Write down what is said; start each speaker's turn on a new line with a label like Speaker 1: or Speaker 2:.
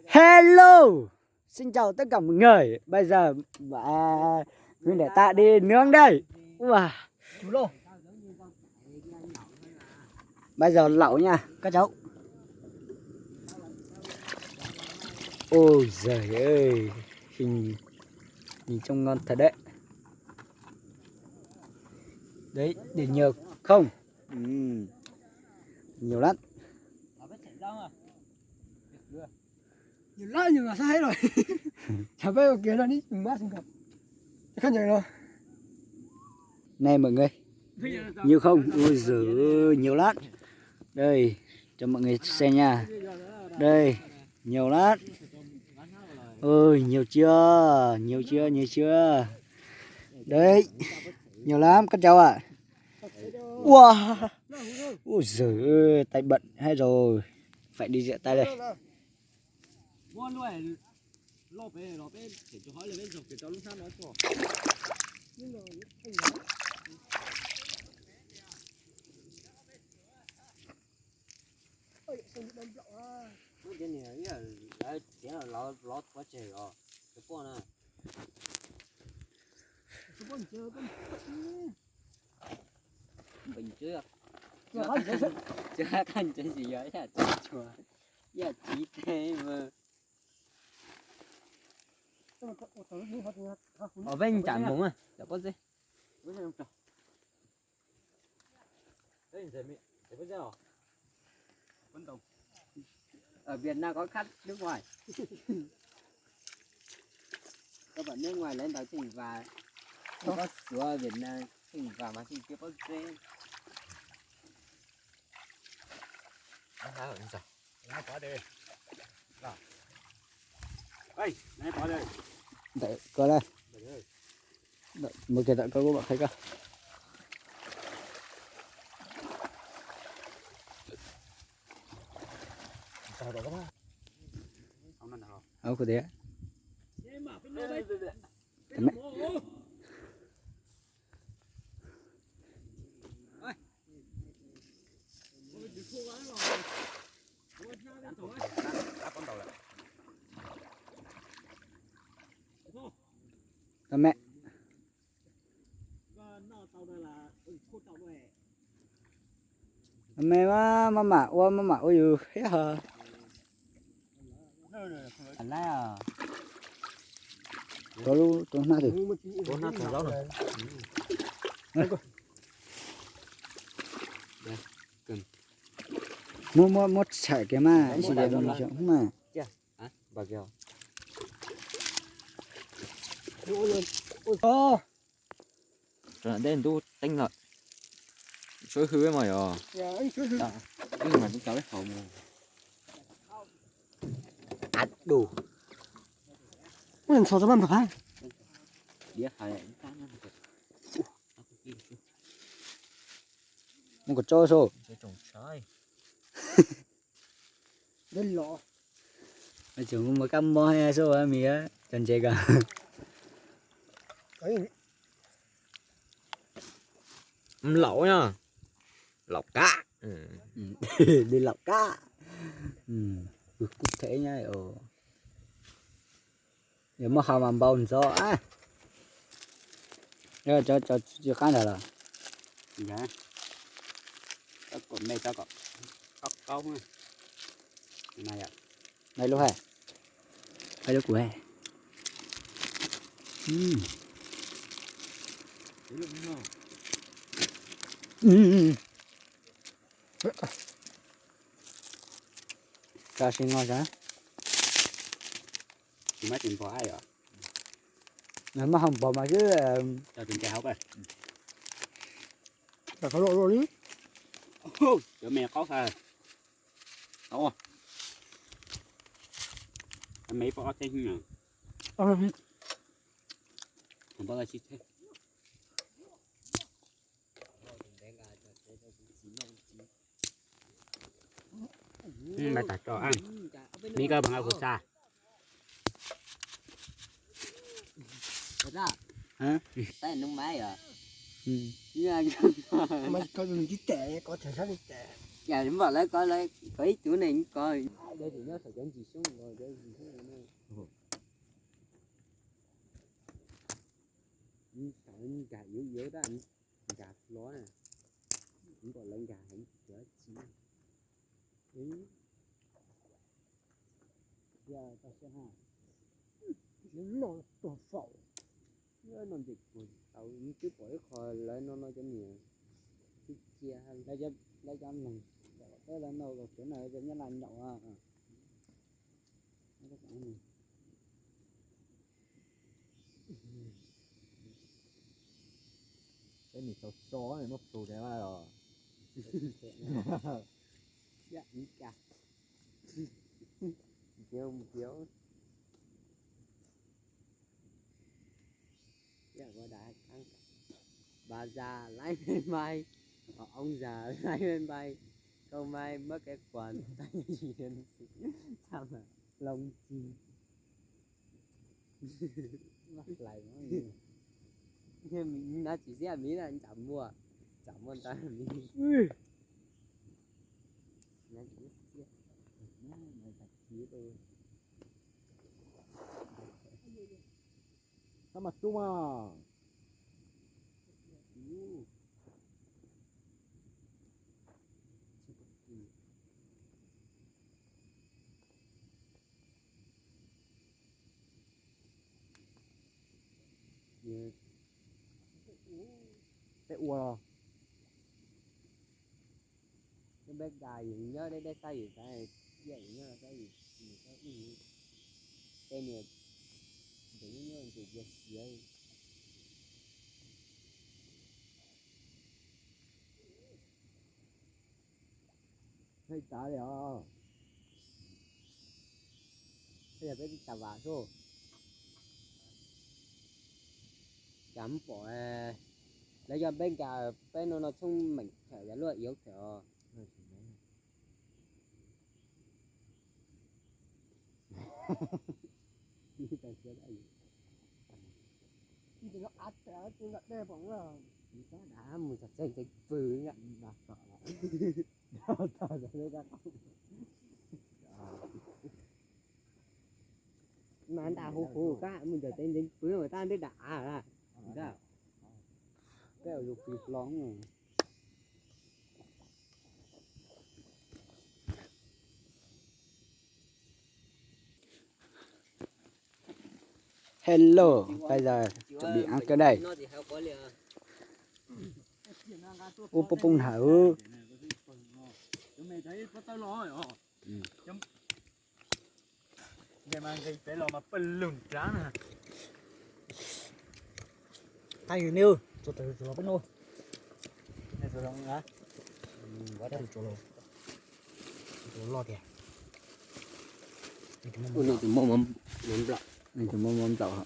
Speaker 1: Hello, xin chào tất cả mọi người. Bây giờ mình để ta đi nướng đây. Wow. Bây giờ lẩu nha các cháu. Ôi giời ơi, nhìn trông ngon thật đấy. Đấy, để nhiều không? Nhiều lắm.
Speaker 2: Nhiều lắm nhưng mà sao hết rồi. Chả biết kia nó đi cùng bác sinh gặp. Không nhớ đâu.
Speaker 1: Này mọi người, nhiều không? Ôi giời ơi, nhiều lắm. Đây, cho mọi người xem nha. Đây, nhiều lắm. Ôi, nhiều chưa? Nhiều chưa? Nhiều chưa? Đấy, nhiều lắm các cháu ạ. Wow. Ôi giời ơi, tay bận hết rồi. Phải đi rửa tay đây.
Speaker 3: Bình chưa chưa khăn chơi gì vậy à chùa ya chỉ thế mà ở bên chẳng muốn à đâu có gì ở Việt Nam có khách nước ngoài các bạn nước ngoài lên đó thì và không có sữa Việt Nam thì và mà thì chưa có dê
Speaker 1: Đấy, có đây. Đấy, một cái tận có bạn thấy cơ. Không có thế. Mẹ. Mẹ. Mẹ mà ôi giời hết hả?
Speaker 3: anh lấy à
Speaker 1: Có luôn, tôi nói được.
Speaker 3: bốn nát thằng rau rồi
Speaker 1: Mua chạy cái mà anh chỉ để mình chọn mà.
Speaker 3: hả bà kêu rồi đến tu tinh rồi số hứa mà rồi cái mà chúng cháu biết không
Speaker 1: Ăn đủ.
Speaker 2: Mình sao cho bạn phải.
Speaker 3: đĩa phải
Speaker 1: Không có cho số.
Speaker 3: cái trồng trái
Speaker 2: Đến lọ.
Speaker 1: Nói chung mà cam mo hay số á mì á, chân chơi cả.
Speaker 3: lẩu nha lẩu cá
Speaker 1: Đi lọc cá. Cụ thể nha. Nếu mà họ làm bao nhiêu á. Cho cá này là.
Speaker 3: dạ có cột này cho có câu này này ạ
Speaker 1: Này lúc hè. Đây lúc của hè. Cá xin ngon chứ.
Speaker 3: mấy tiền có ai rồi
Speaker 1: Nếu mà không bỏ mà chứ
Speaker 3: cho tiền cháo vậy
Speaker 2: Phải có lộ rồi đi.
Speaker 3: cho mẹ có phải đúng không mấy có thế nhỉ không bao giờ chị thế mày tạt cho ăn mi cơ bằng ao của xa
Speaker 1: hả?
Speaker 3: tay nung máy à
Speaker 2: Mà có dùng tí tệ, có thể xác đi tệ. dạ đúng vào lấy coi lấy cái chỗ này coi đây thì nó phải chỉ xuống rồi đây gì xuống nữa cái gà yếu yếu đó anh gà ló này cũng còn lên gà anh chở chỉ giờ ta sẽ ha những nó tổ phẩu nó làm gì của tao những cái bổi khỏi lấy nó cho nhiều cái chia lấy cho mình tới lần đầu rồi chỗ này cho nó làm nhậu à
Speaker 3: cái này sầu xó này nó tù thế mà rồi
Speaker 2: dạ ý cả chiếu dạ có đã ăn bà già lái lên bay ông già lái lên bay câu mai mất cái quần tay gì lên sao mà lông chim mắc lại nó nhưng mình đã chỉ xem mí là anh chẳng mua ta mí nó chỉ xem nó thật chí tôi
Speaker 3: sao mà chung à cái ua
Speaker 2: cái bé gà gì nhớ đây sai gì sai vậy nhớ cái gì cái này đừng nhớ từ giờ xíu
Speaker 3: hay trả rồi
Speaker 2: bây giờ bé đi tàu vào thôi chấm bỏ lấy cho bé gà bé nó chung mình phải giá luôn yếu kiểu như thế kia đấy thì nó át té tôi lại đè bóng là nó đã một chặt chanh phứ nhá đã sợ sợ rồi đấy mà anh ta hù cả mình giờ tên dính phứ người ta biết đã à đó cái ở dục phì lóng rồi
Speaker 1: Hello, bây giờ chuẩn bị ăn cái đây. Ô bông bông hả ư?
Speaker 3: mà cái phải lo mà bẩn lùn trán à
Speaker 1: Thay nêu, cho tới cho nó bắt nôi.
Speaker 3: này rồi không á
Speaker 1: Quá đây cho lo kìa.
Speaker 2: Ủa này thì mồm lọc
Speaker 1: Này thì mồm tàu hả?